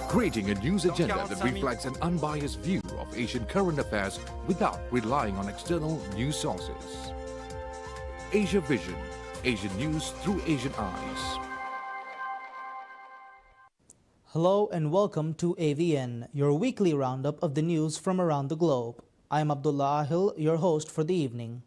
Creating a news agenda that reflects an unbiased view of Asian current affairs without relying on external news sources. Asia Vision, Asian news through Asian eyes. Hello and welcome to AVN, your weekly roundup of the news from around the globe. I'm Abdullah Ahil, your host for the evening.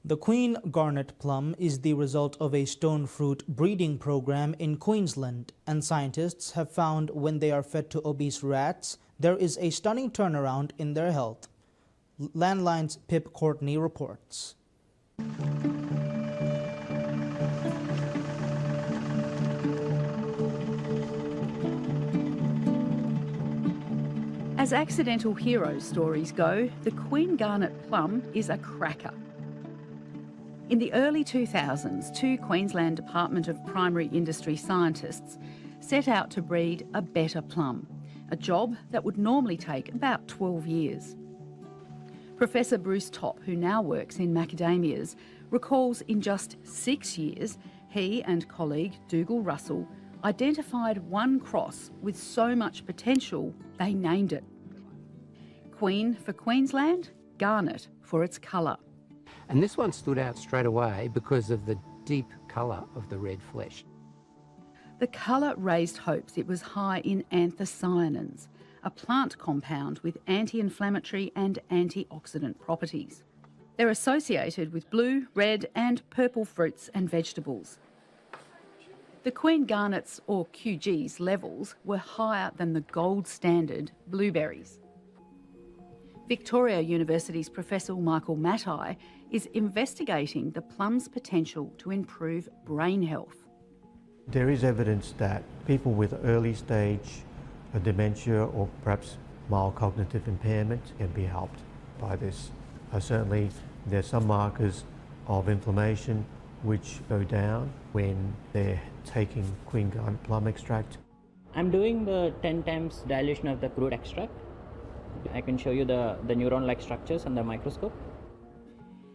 The Queen Garnet plum is the result of a stone fruit breeding program in Queensland, and scientists have found when they are fed to obese rats, there is a stunning turnaround in their health. Landline's Pip Courtney reports. As accidental hero stories go, the Queen Garnet plum is a cracker. In the early 2000s, two Queensland Department of Primary Industry scientists set out to breed a better plum, a job that would normally take about 12 years. Professor Bruce Topp, who now works in macadamias, recalls in just 6 years, he and colleague Dougal Russell identified one cross with so much potential they named it. Queen for Queensland, Garnet for its colour. And this one stood out straight away because of the deep colour of the red flesh. The colour raised hopes it was high in anthocyanins, a plant compound with anti-inflammatory and antioxidant properties. They're associated with blue, red and purple fruits and vegetables. The Queen Garnet's, or QG's, levels were higher than the gold standard blueberries. Victoria University's Professor Michael Matai is investigating the plum's potential to improve brain health. There is evidence that people with early stage dementia or perhaps mild cognitive impairment can be helped by this. Certainly there's some markers of inflammation which go down when they're taking Queen Garnet plum extract. I'm doing the 10 times dilution of the crude extract. I can show you the neuron-like structures under the microscope.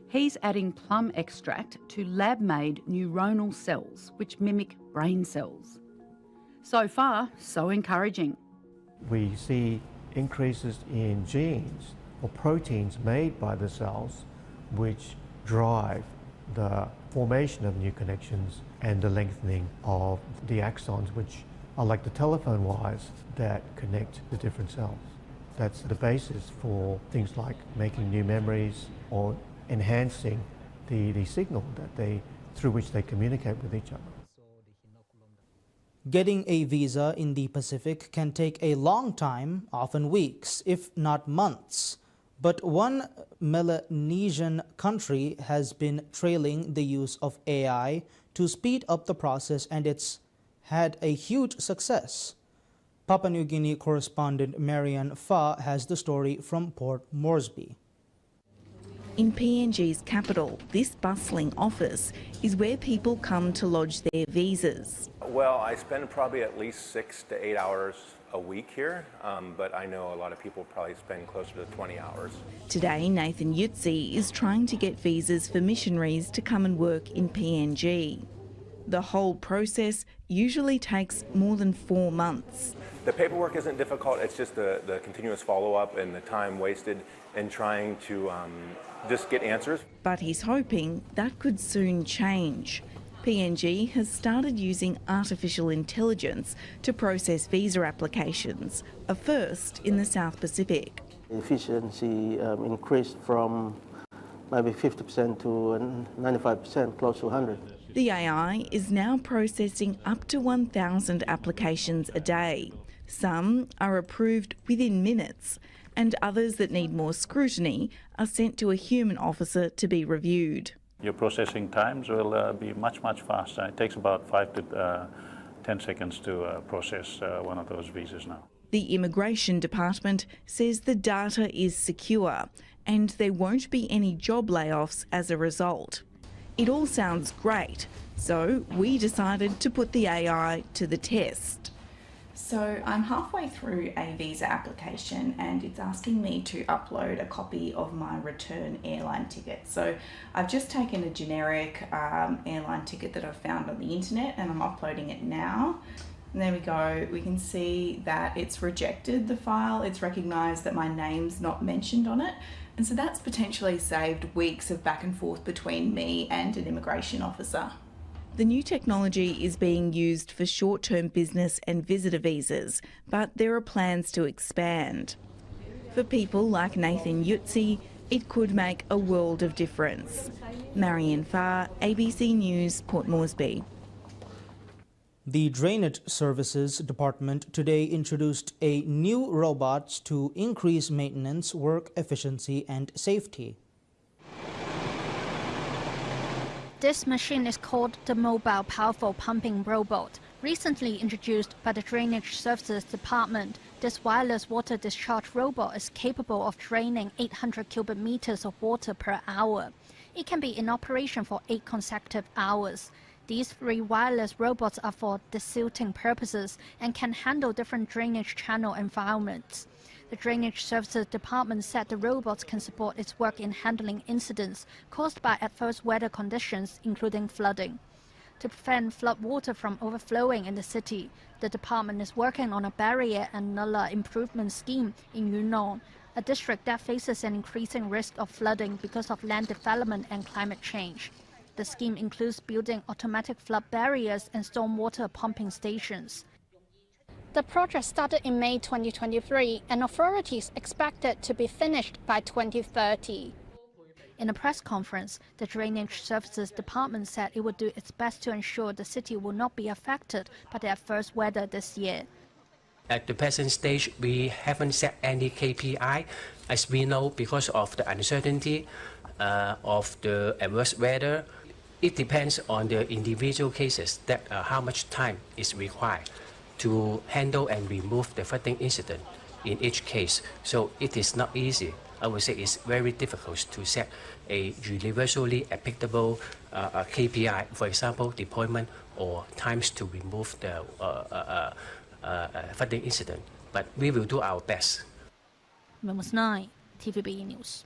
He's adding plum extract to lab-made neuronal cells, which mimic brain cells. So far, so encouraging. We see increases in genes or proteins made by the cells which drive the formation of new connections and the lengthening of the axons, which are like the telephone wires that connect the different cells. That's the basis for things like making new memories or enhancing the signal through which they communicate with each other. Getting a visa in the Pacific can take a long time, often weeks, if not months. But one Melanesian country has been trailing the use of AI to speed up the process, and it's had a huge success. Papua New Guinea correspondent Marianne Fa has the story from Port Moresby. In PNG's capital, this bustling office is where people come to lodge their visas. Well, I spend probably at least 6 to 8 hours a week here, but I know a lot of people probably spend closer to 20 hours. Today, Nathan Yutzi is trying to get visas for missionaries to come and work in PNG. The whole process usually takes more than 4 months. The paperwork isn't difficult, it's just the continuous follow-up and the time wasted in trying to just get answers. But he's hoping that could soon change. PNG has started using artificial intelligence to process visa applications, a first in the South Pacific. Efficiency increased from maybe 50% to 95%, close to 100%. The AI is now processing up to 1,000 applications a day. Some are approved within minutes, and others that need more scrutiny are sent to a human officer to be reviewed. Your processing times will be much faster. It takes about 5 to 10 seconds to process one of those visas now. The Immigration Department says the data is secure and there won't be any job layoffs as a result. It all sounds great, so we decided to put the AI to the test. So I'm halfway through a visa application and it's asking me to upload a copy of my return airline ticket. So I've just taken a generic airline ticket that I've found on the internet and I'm uploading it now. And there we go, we can see that it's rejected the file, it's recognised that my name's not mentioned on it. And so that's potentially saved weeks of back and forth between me and an immigration officer. The new technology is being used for short-term business and visitor visas, but there are plans to expand. For people like Nathan Yutzi, it could make a world of difference. Marianne Farr, ABC News, Port Moresby. The Drainage Services Department today introduced a new robot to increase maintenance, work efficiency and safety. This machine is called the Mobile Powerful Pumping Robot. Recently introduced by the Drainage Services Department, this wireless water discharge robot is capable of draining 800 cubic meters of water per hour. It can be in operation for 8 consecutive hours. These 3 wireless robots are for desilting purposes and can handle different drainage channel environments. The Drainage Services Department said the robots can support its work in handling incidents caused by adverse weather conditions, including flooding. To prevent flood water from overflowing in the city, the department is working on a barrier and nullah improvement scheme in Yunnan, a district that faces an increasing risk of flooding because of land development and climate change. The scheme includes building automatic flood barriers and stormwater pumping stations. The project started in May 2023 and authorities expect it to be finished by 2030. In a press conference, the Drainage Services Department said it would do its best to ensure the city will not be affected by the adverse weather this year. At the present stage, we haven't set any KPI, as we know because of the uncertainty of the adverse weather. It depends on the individual cases that how much time is required to handle and remove the flooding incident in each case. So it is not easy. I would say it's very difficult to set a universally applicable KPI, for example, deployment or times to remove the flooding incident. But we will do our best. Memos 9, TVB News.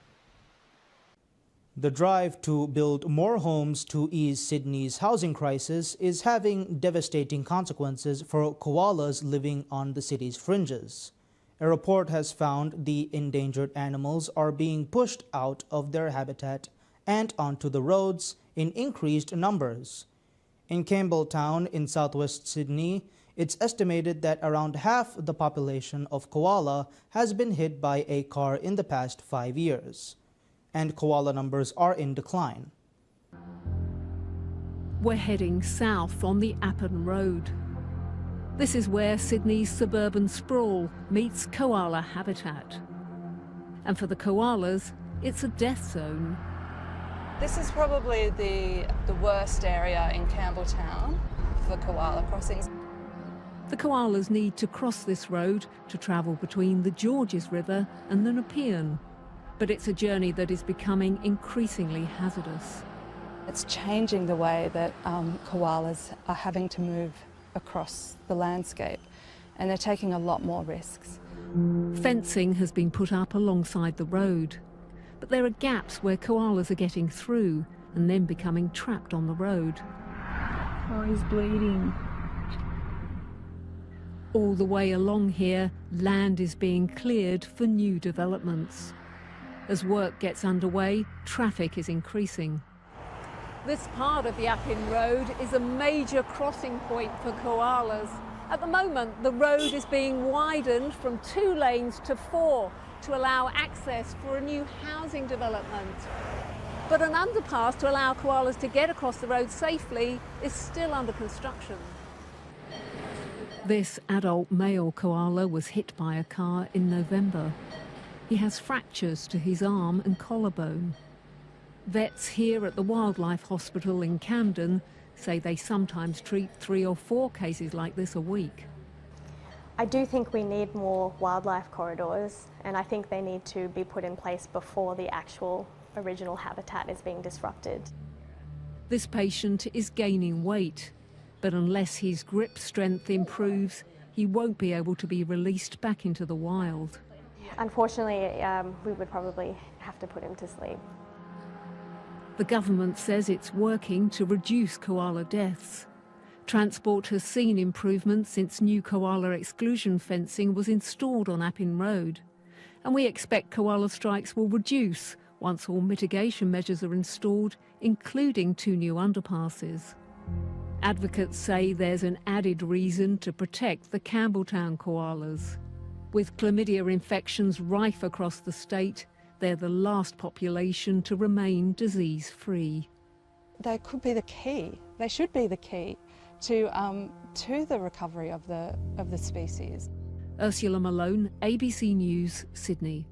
The drive to build more homes to ease Sydney's housing crisis is having devastating consequences for koalas living on the city's fringes. A report has found the endangered animals are being pushed out of their habitat and onto the roads in increased numbers. In Campbelltown in southwest Sydney, it's estimated that around half the population of koala has been hit by a car in the past 5 years. And koala numbers are in decline. We're heading south on the Appin Road. This is where Sydney's suburban sprawl meets koala habitat. And for the koalas, it's a death zone. This is probably the worst area in Campbelltown for koala crossings. The koalas need to cross this road to travel between the Georges River and the Nepean. But it's a journey that is becoming increasingly hazardous. It's changing the way that koalas are having to move across the landscape, and they're taking a lot more risks. Fencing has been put up alongside the road, but there are gaps where koalas are getting through and then becoming trapped on the road. Oh, he's bleeding. All the way along here, land is being cleared for new developments. As work gets underway, traffic is increasing. This part of the Appin Road is a major crossing point for koalas. At the moment, the road is being widened from 2 lanes to 4 to allow access for a new housing development. But an underpass to allow koalas to get across the road safely is still under construction. This adult male koala was hit by a car in November. He has fractures to his arm and collarbone. Vets here at the Wildlife Hospital in Camden say they sometimes treat 3 or 4 cases like this a week. I do think we need more wildlife corridors, and I think they need to be put in place before the actual original habitat is being disrupted. This patient is gaining weight, but unless his grip strength improves, he won't be able to be released back into the wild. Unfortunately, we would probably have to put him to sleep. The government says it's working to reduce koala deaths. Transport has seen improvements since new koala exclusion fencing was installed on Appin Road. And we expect koala strikes will reduce once all mitigation measures are installed, including 2 new underpasses. Advocates say there's an added reason to protect the Campbelltown koalas. With chlamydia infections rife across the state, they're the last population to remain disease-free. They could be the key. They should be the key to the recovery of the species. Ursula Malone, ABC News, Sydney.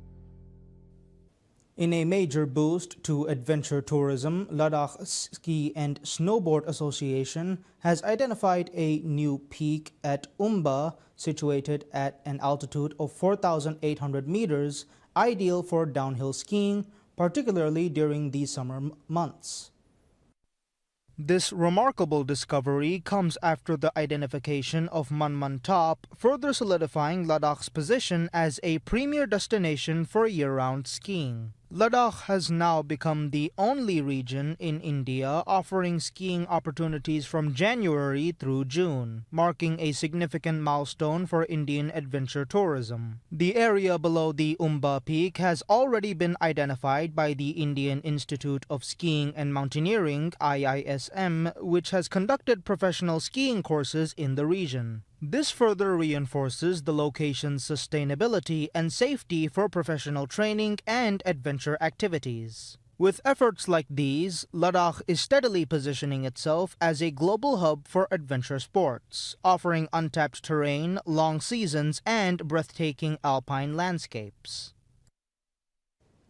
In a major boost to adventure tourism, Ladakh Ski and Snowboard Association has identified a new peak at Umba, situated at an altitude of 4,800 meters, ideal for downhill skiing, particularly during the summer months. This remarkable discovery comes after the identification of Manman Top, further solidifying Ladakh's position as a premier destination for year-round skiing. Ladakh has now become the only region in India offering skiing opportunities from January through June, marking a significant milestone for Indian adventure tourism. The area below the Umba Peak has already been identified by the Indian Institute of Skiing and Mountaineering, IISM, which has conducted professional skiing courses in the region. This further reinforces the location's sustainability and safety for professional training and adventure activities. With efforts like these, Ladakh is steadily positioning itself as a global hub for adventure sports, offering untapped terrain, long seasons, and breathtaking alpine landscapes.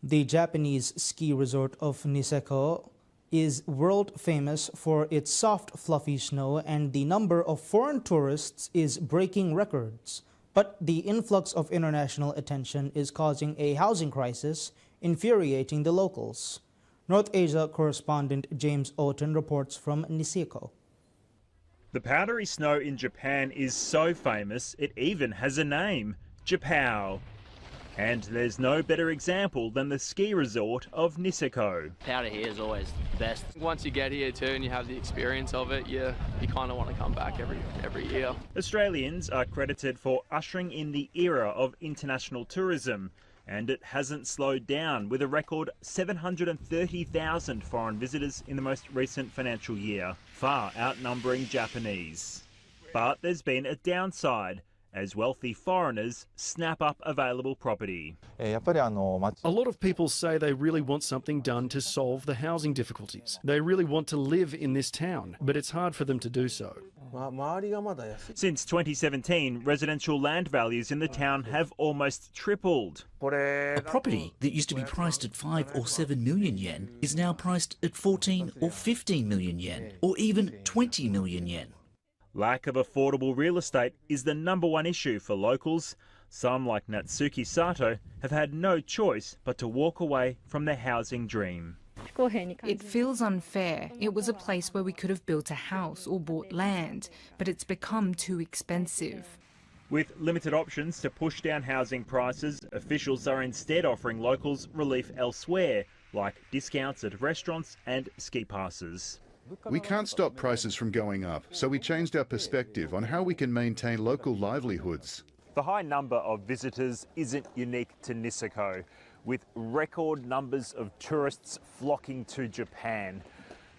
The Japanese ski resort of Niseko is world famous for its soft, fluffy snow, and the number of foreign tourists is breaking records. But the influx of international attention is causing a housing crisis, infuriating the locals. North Asia correspondent James Otten reports from Niseko. The powdery snow in Japan is so famous, it even has a name, Japao. And there's no better example than the ski resort of Niseko. Powder here is always the best. Once you get here too and you have the experience of it, you kind of want to come back every year. Australians are credited for ushering in the era of international tourism, and it hasn't slowed down, with a record 730,000 foreign visitors in the most recent financial year, far outnumbering Japanese. But there's been a downside, as wealthy foreigners snap up available property. A lot of people say they really want something done to solve the housing difficulties. They really want to live in this town, but it's hard for them to do so. Since 2017, residential land values in the town have almost tripled. A property that used to be priced at 5 or 7 million yen is now priced at 14 or 15 million yen, or even 20 million yen. Lack of affordable real estate is the #1 issue for locals. Some, like Natsuki Sato, have had no choice but to walk away from their housing dream. It feels unfair. It was a place where we could have built a house or bought land, but it's become too expensive. With limited options to push down housing prices, officials are instead offering locals relief elsewhere, like discounts at restaurants and ski passes. We can't stop prices from going up, so we changed our perspective on how we can maintain local livelihoods. The high number of visitors isn't unique to Niseko, with record numbers of tourists flocking to Japan.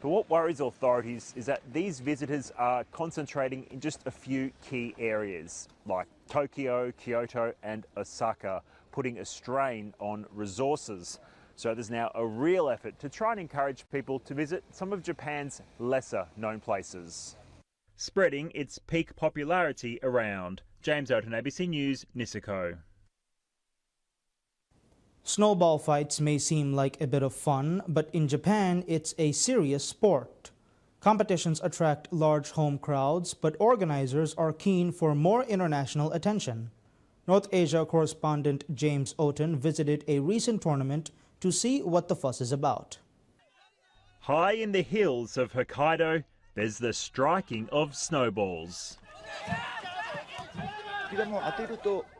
But what worries authorities is that these visitors are concentrating in just a few key areas, like Tokyo, Kyoto and Osaka, putting a strain on resources. So there's now a real effort to try and encourage people to visit some of Japan's lesser known places, spreading its peak popularity around. James Otten, ABC News, Niseko. Snowball fights may seem like a bit of fun, but in Japan it's a serious sport. Competitions attract large home crowds, but organizers are keen for more international attention. North Asia correspondent James Otten visited a recent tournament to see what the fuss is about. High in the hills of Hokkaido, there's the striking of snowballs.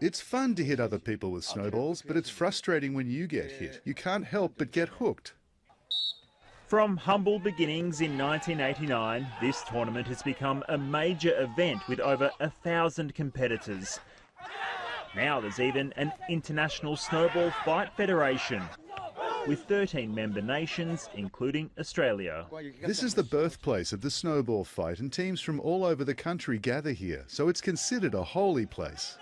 It's fun to hit other people with snowballs, but it's frustrating when you get hit. You can't help but get hooked. From humble beginnings in 1989, this tournament has become a major event with over 1,000 competitors. Now there's even an International Snowball Fight Federation, with 13 member nations, including Australia. This is the birthplace of the snowball fight, and teams from all over the country gather here, so it's considered a holy place.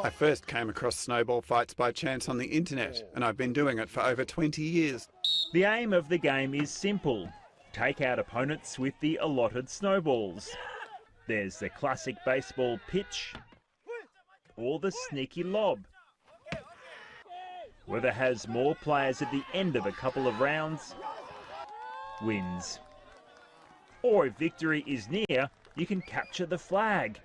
I first came across snowball fights by chance on the internet, and I've been doing it for over 20 years. The aim of the game is simple: take out opponents with the allotted snowballs. There's the classic baseball pitch or the sneaky lob. Whoever has more players at the end of a couple of rounds wins. Or if victory is near, you can capture the flag.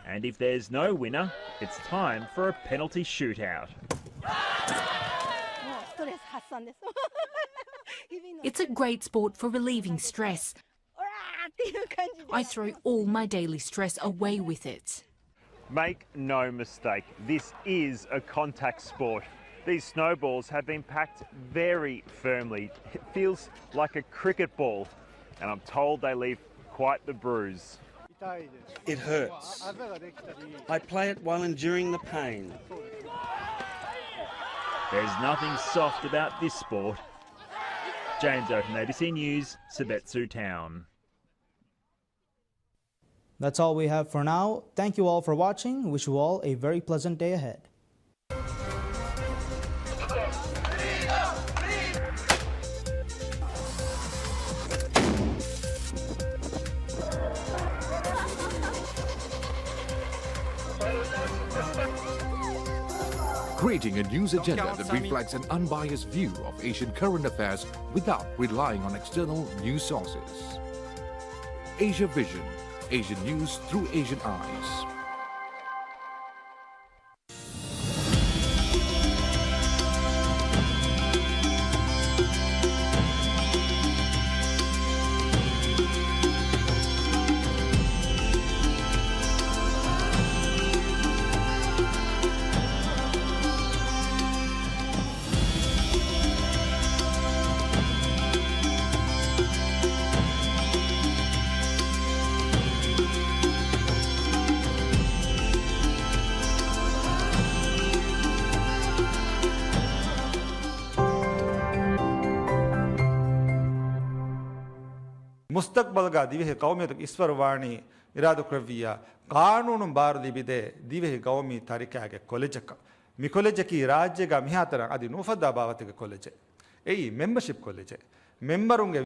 And if there's no winner, it's time for a penalty shootout. It's a great sport for relieving stress. I throw all my daily stress away with it. Make no mistake, this is a contact sport. These snowballs have been packed very firmly. It feels like a cricket ball, and I'm told they leave quite the bruise. It hurts. I play it while enduring the pain. There's nothing soft about this sport. James Oaten, ABC News, Sabetsu Town. That's all we have for now. Thank you all for watching. Wish you all a very pleasant day ahead. Creating a news agenda that reflects an unbiased view of Asian current affairs without relying on external news sources. Asia Vision, Asian news through Asian eyes. मुस्तकबलगा दिवे कौमी तक ईश्वर वाणी इरादो करविया कानून बार लिबिदे दिवे कौमी तारीख आगे college का मी कॉलेज की राज्य का मिहातर अदी नोफदा बावत के कॉलेज ए मेंबरशिप कॉलेज मेंबर होंगे